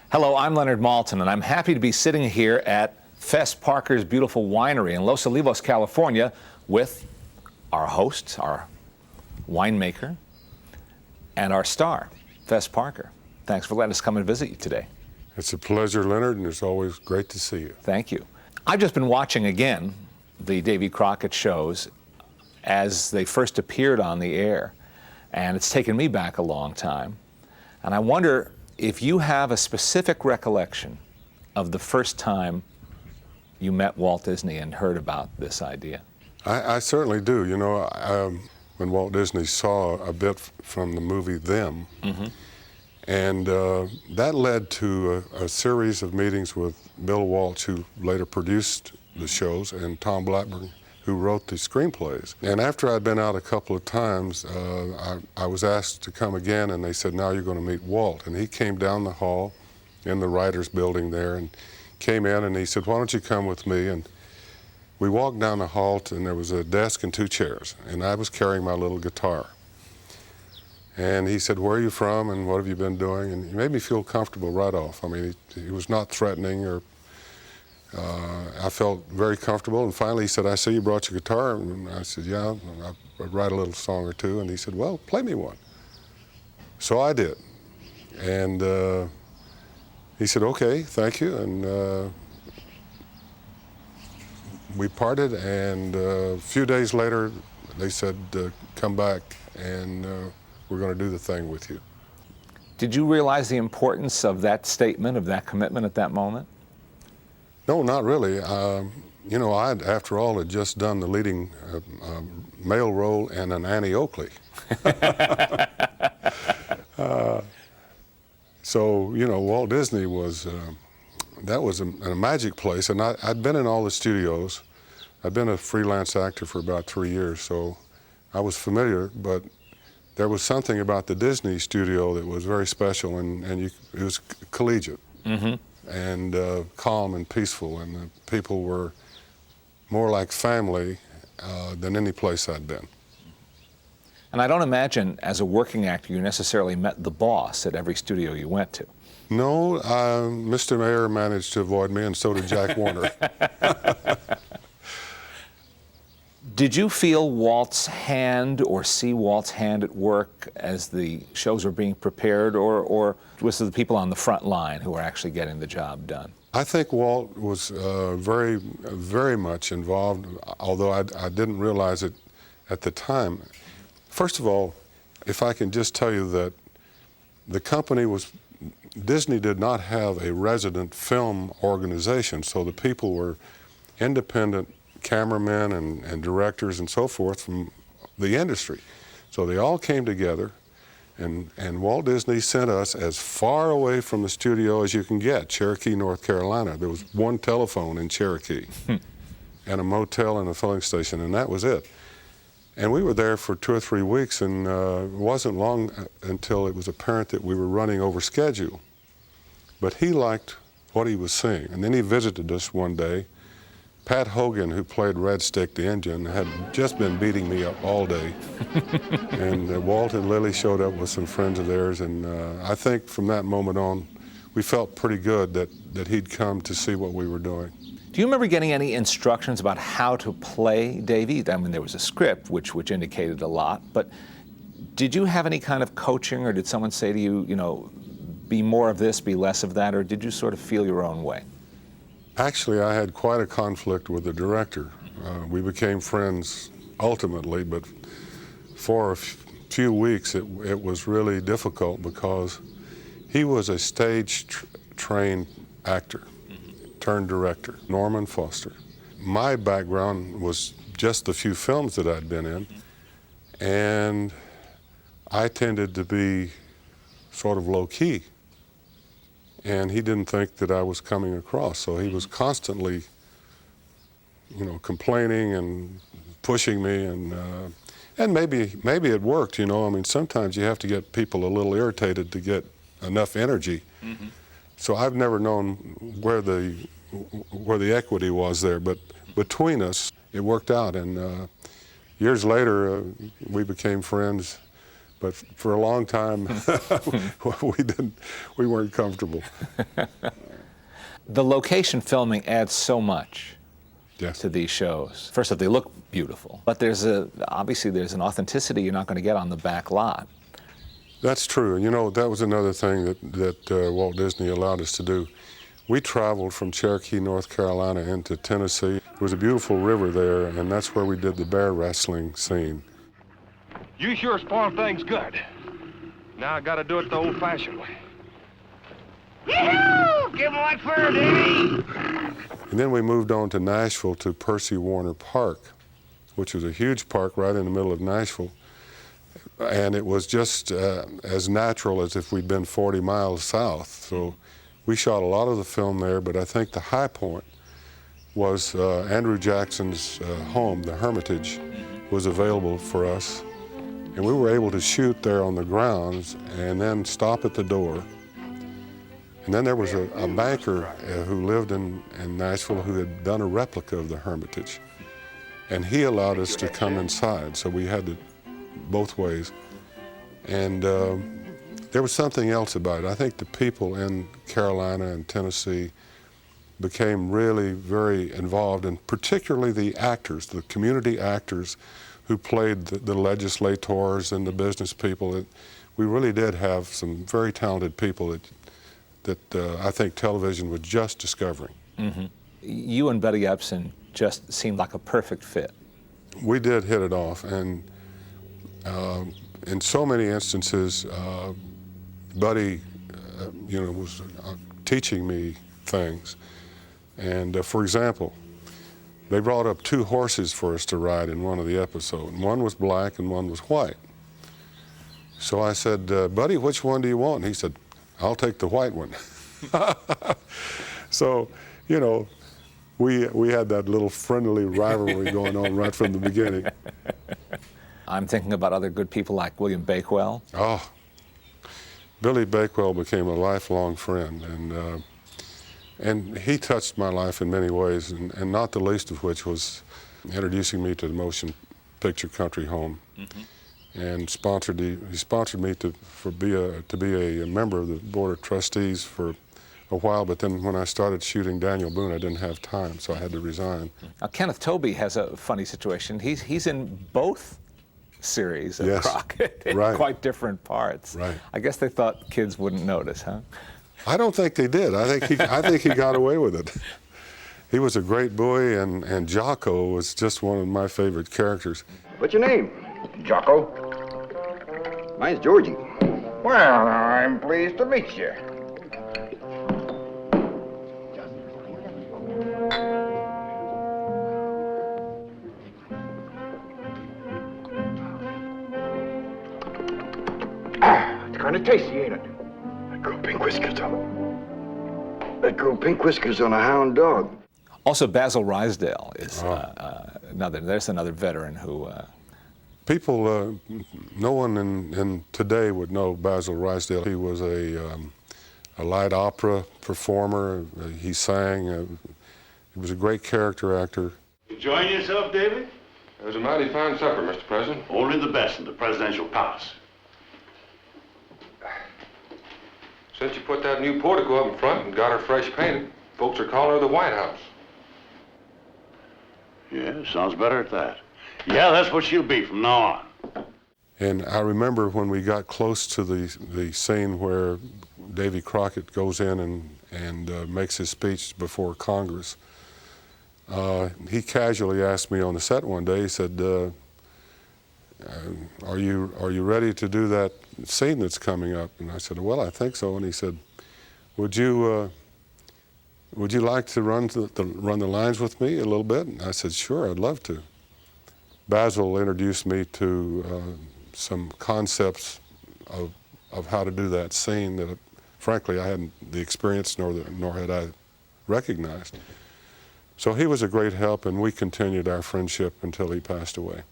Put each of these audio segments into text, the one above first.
Hello, I'm Leonard Maltin, and I'm happy to be sitting here at Fess Parker's beautiful winery in Los Olivos, California, with our host, our winemaker, and our star, Fess Parker. Thanks for letting us come and visit you today. It's a pleasure, Leonard, and it's always great to see you. Thank you. I've just been watching again the Davy Crockett shows as they first appeared on the air, and it's taken me back a long time. And I wonder if you have a specific recollection of the first time you met Walt Disney and heard about this idea. I certainly do. You know, when Walt Disney saw a bit from the movie Them, and that led to a series of meetings with Bill Walsh, who later produced the shows, and Tom Blackburn, who wrote the screenplays. And after I'd been out a couple of times, I was asked to come again, and they said, now you're going to meet Walt. And he came down the hall in the writers' building there and came in, and he said, why don't you come with me? And we walked down the hall, and there was a desk and two chairs, and I was carrying my little guitar. And he said, where are you from, and what have you been doing? And he made me feel comfortable right off. I mean, he was not threatening, or I felt very comfortable. And finally he said, I see you brought your guitar. And I said, yeah, I write a little song or two. And he said, well, play me one. So I did. And he said, okay, thank you. And we parted, and a few days later they said, come back, and we're going to do the thing with you. Did you realize the importance of that statement, of that commitment at that moment? No, not really. You know, I, after all, had just done the leading male role in an Annie Oakley. So, you know, Walt Disney was, that was a magic place. And I'd been in all the studios. I'd been a freelance actor for about 3 years, so I was familiar, but there was something about the Disney studio that was very special, and it was collegiate. And calm and peaceful, and the people were more like family than any place I'd been. And I don't imagine, as a working actor, you necessarily met the boss at every studio you went to. No, Mr. Mayor managed to avoid me, and so did Jack Warner. Did you feel Walt's hand or see Walt's hand at work as the shows were being prepared, or was it the people on the front line who were actually getting the job done? I think Walt was very much involved, although I didn't realize it at the time. First of all, if I can just tell you that the company was, Disney did not have a resident film organization, so the people were independent cameramen and directors and so forth from the industry. So they all came together, and Walt Disney sent us as far away from the studio as you can get, Cherokee, North Carolina. There was one telephone in Cherokee and a motel and a filling station, and that was it. And we were there for 2 or 3 weeks, and it wasn't long until it was apparent that we were running over schedule. But he liked what he was seeing, and then he visited us one day. Pat Hogan, who played Red Stick the engine, had just been beating me up all day. And Walt and Lily showed up with some friends of theirs, and I think from that moment on, we felt pretty good that he'd come to see what we were doing. Do you remember getting any instructions about how to play Davy? I mean, there was a script which indicated a lot, but did you have any kind of coaching, or did someone say to you, you know, be more of this, be less of that, or did you sort of feel your own way? Actually, I had quite a conflict with the director. We became friends ultimately, but for a few weeks it was really difficult because he was a stage-trained actor turned director, Norman Foster. My background was just the few films that I'd been in, and I tended to be sort of low-key. And he didn't think that I was coming across, so he was constantly, you know, complaining and pushing me, and maybe it worked, you know. I mean, sometimes you have to get people a little irritated to get enough energy. So I've never known where the equity was there, but between us, it worked out. And years later, we became friends but for a long time, we weren't comfortable. The location filming adds so much Yes. to these shows. First off, they look beautiful, but obviously there's an authenticity you're not going to get on the back lot. That's true. And you know, that was another thing that Walt Disney allowed us to do. We traveled from Cherokee, North Carolina into Tennessee. There was a beautiful river there, and that's where we did the bear wrestling scene. You sure spoiled things good. Now I gotta do it the old-fashioned way. Yee-hoo! Give him that fur, Davy! And then we moved on to Nashville to Percy Warner Park, which was a huge park right in the middle of Nashville. And it was just as natural as if we'd been 40 miles south. So we shot a lot of the film there, but I think the high point was Andrew Jackson's home, the Hermitage, was available for us. And we were able to shoot there on the grounds and then stop at the door. And then there was a banker who lived in Nashville who had done a replica of the Hermitage. And he allowed us to come inside, so we had to both ways. And there was something else about it. I think the people in Carolina and Tennessee became really very involved, and particularly the actors, the community actors who played the legislators and the business people. We really did have some very talented people that I think television was just discovering. Mm-hmm. You and Betty Upson just seemed like a perfect fit. We did hit it off, and in so many instances, Buddy, was teaching me things. And for example, they brought up 2 horses for us to ride in one of the episodes. One was black and one was white. So I said, Buddy, which one do you want? And he said, I'll take the white one. So, we had that little friendly rivalry going on right from the beginning. I'm thinking about other good people like William Bakewell. Oh, Billy Bakewell became a lifelong friend, and he touched my life in many ways, and not the least of which was introducing me to the motion picture Country Home. Mm-hmm. And he sponsored me to be a member of the Board of Trustees for a while, but then when I started shooting Daniel Boone, I didn't have time, so I had to resign. Now, Kenneth Tobey has a funny situation. He's in both series of Crockett in right. quite different parts. Right. I guess they thought kids wouldn't notice, huh? I don't think they did. I think he got away with it. He was a great boy, and Jocko was just one of my favorite characters. What's your name? Jocko? Mine's Georgie. Well, I'm pleased to meet you. It's kind of tasty, ain't it? That girl Pink Whiskers on That girl Pink Whiskers on a hound dog. Also, Basil Ruysdael is there's another veteran who... People, no one in today would know Basil Ruysdael. He was a light opera performer. He sang. He was a great character actor. Enjoying yourself, Davy? It was a mighty fine supper, Mr. President. Only the best in the presidential palace. Since you put that new portico up in front and got her fresh painted, folks are calling her the White House. Yeah, sounds better at that. Yeah, that's what she'll be from now on. And I remember when we got close to the scene where Davy Crockett goes in and makes his speech before Congress. He casually asked me on the set one day. He said, "Are you ready to do that scene that's coming up?" And I said, "Well, I think so." And he said, "Would you like to run the lines with me a little bit?" And I said, "Sure, I'd love to." Basil introduced me to some concepts of how to do that scene that, frankly, I hadn't the experience nor had I recognized. So he was a great help, and we continued our friendship until he passed away.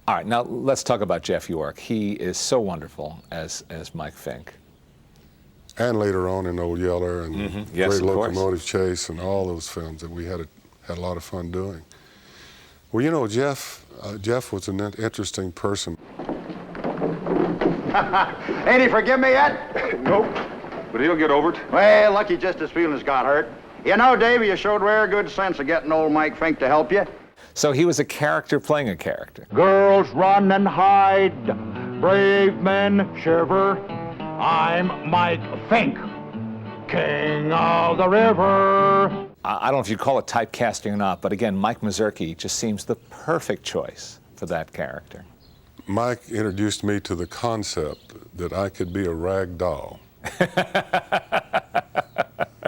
All right, now let's talk about Jeff York. He is so wonderful as Mike Fink. And later on in Old Yeller and Yes, Great of course. Locomotive Chase and all those films that we had a lot of fun doing. Well, you know, Jeff was an interesting person. Ain't he forgive me yet? Nope. But he'll get over it. Well, lucky just his feelings got hurt. You know, Davy, you showed rare good sense of getting old Mike Fink to help you. So he was a character playing a character. Girls run and hide, brave men shiver. I'm Mike Fink, king of the river. I don't know if you call it typecasting or not, but again, Mike Mazurki just seems the perfect choice for that character. Mike introduced me to the concept that I could be a rag doll.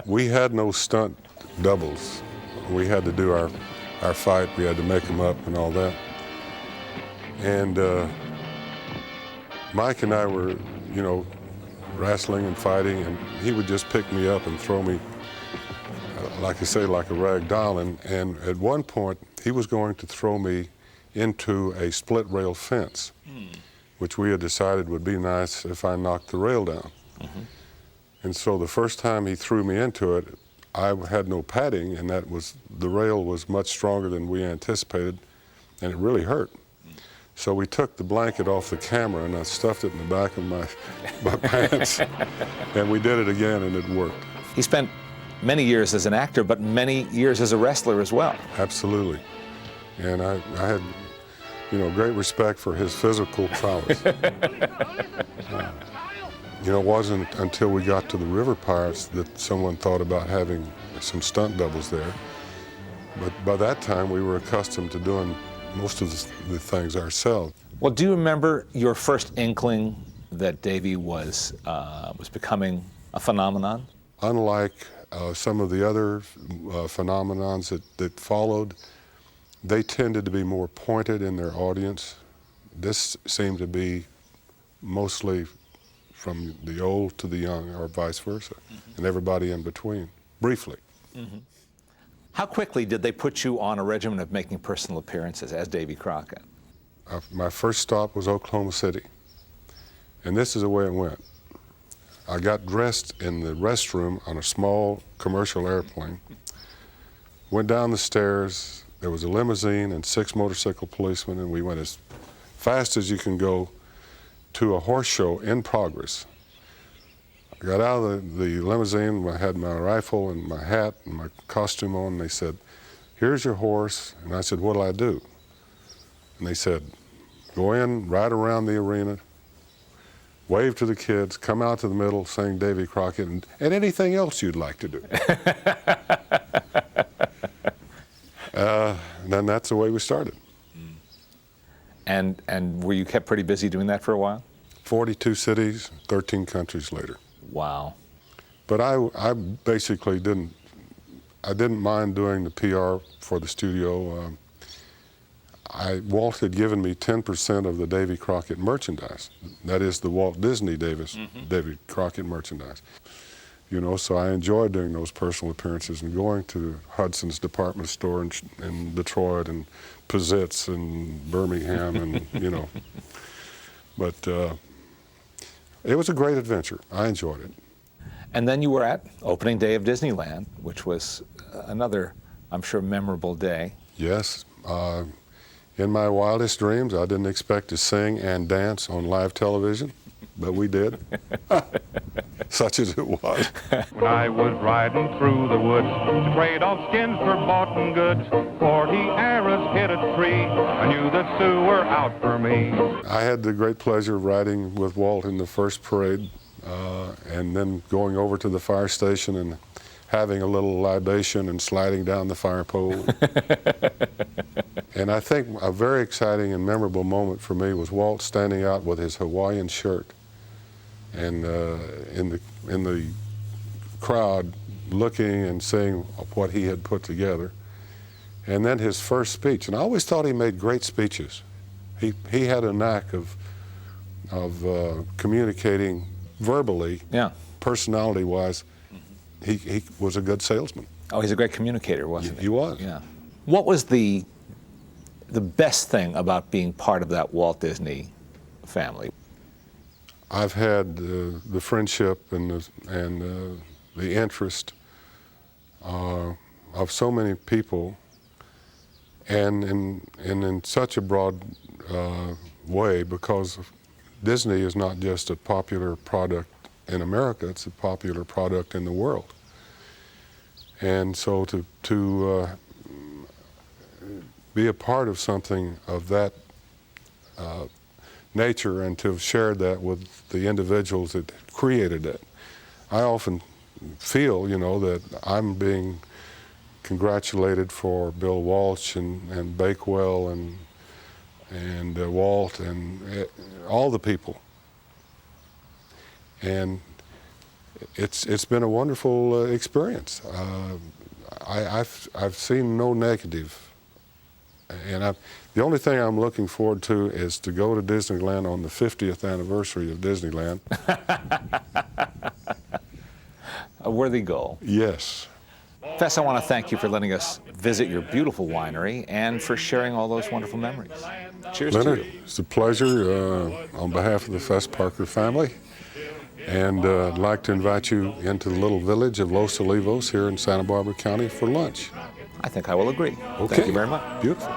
We had no stunt doubles. We had to do our fight. We had to make them up and all that. And Mike and I were, you know, wrestling and fighting, and he would just pick me up and throw me, like I say, like a rag doll. And at one point, he was going to throw me into a split rail fence, which we had decided would be nice if I knocked the rail down. And so the first time he threw me into it, I had no padding, and the rail was much stronger than we anticipated, and it really hurt. So we took the blanket off the camera and I stuffed it in the back of my pants, and we did it again, and it worked. He spent many years as an actor, but many years as a wrestler as well. Absolutely. And I had, you know, great respect for his physical prowess. You know, it wasn't until we got to the River Pirates that someone thought about having some stunt doubles there. But by that time, we were accustomed to doing most of the things ourselves. Well, do you remember your first inkling that Davy was becoming a phenomenon? Unlike some of the other phenomenons that followed, they tended to be more pointed in their audience. This seemed to be mostly from the old to the young, or vice versa, and everybody in between, briefly. How quickly did they put you on a regimen of making personal appearances as Davy Crockett? My first stop was Oklahoma City, and this is the way it went. I got dressed in the restroom on a small commercial airplane, went down the stairs. There was a limousine and 6 motorcycle policemen, and we went as fast as you can go to a horse show in progress. I got out of the limousine, I had my rifle and my hat and my costume on, and they said, "Here's your horse." And I said, "What'll I do?" And they said, "Go in, ride around the arena, wave to the kids, come out to the middle, sing Davy Crockett, and anything else you'd like to do." And then that's the way we started. And were you kept pretty busy doing that for a while? 42 cities, 13 countries later. Wow. But I basically didn't mind doing the PR for the studio. Walt had given me 10% of the Davy Crockett merchandise. That is the Walt Disney Davy Crockett merchandise. You know, so I enjoyed doing those personal appearances and going to Hudson's department store in Detroit and Pizzitz and Birmingham and, you know. But it was a great adventure. I enjoyed it. And then you were at opening day of Disneyland, which was another, I'm sure, memorable day. Yes. In my wildest dreams, I didn't expect to sing and dance on live television, but we did. Such as it was. When I was riding through the woods to trade off skins for boughten goods, 40 arrows hit a tree. I knew the Sioux were out for me. I had the great pleasure of riding with Walt in the first parade, and then going over to the fire station and having a little libation and sliding down the fire pole. And I think a very exciting and memorable moment for me was Walt standing out with his Hawaiian shirt, and in the crowd looking and seeing what he had put together. And then his first speech, and I always thought he made great speeches. He had a knack of communicating verbally, personality-wise. He was a good salesman. Oh, he's a great communicator, wasn't he? He was. Yeah. What was the best thing about being part of that Walt Disney family? I've had the friendship and the interest of so many people, and in such a broad way, because Disney is not just a popular product in America, it's a popular product in the world. And so to be a part of something of that nature and to have shared that with the individuals that created it, I often feel, you know, that I'm being congratulated for Bill Walsh and Bakewell and Walt and all the people. And it's been a wonderful experience. I've seen no negative, and the only thing I'm looking forward to is to go to Disneyland on the 50th anniversary of Disneyland. A worthy goal. Yes. Fess, I want to thank you for letting us visit your beautiful winery and for sharing all those wonderful memories. Cheers Leonard, to you. it's a pleasure on behalf of the Fess Parker family. And I'd like to invite you into the little village of Los Olivos here in Santa Barbara County for lunch. I think I will agree. Okay. Thank you very much. Beautiful.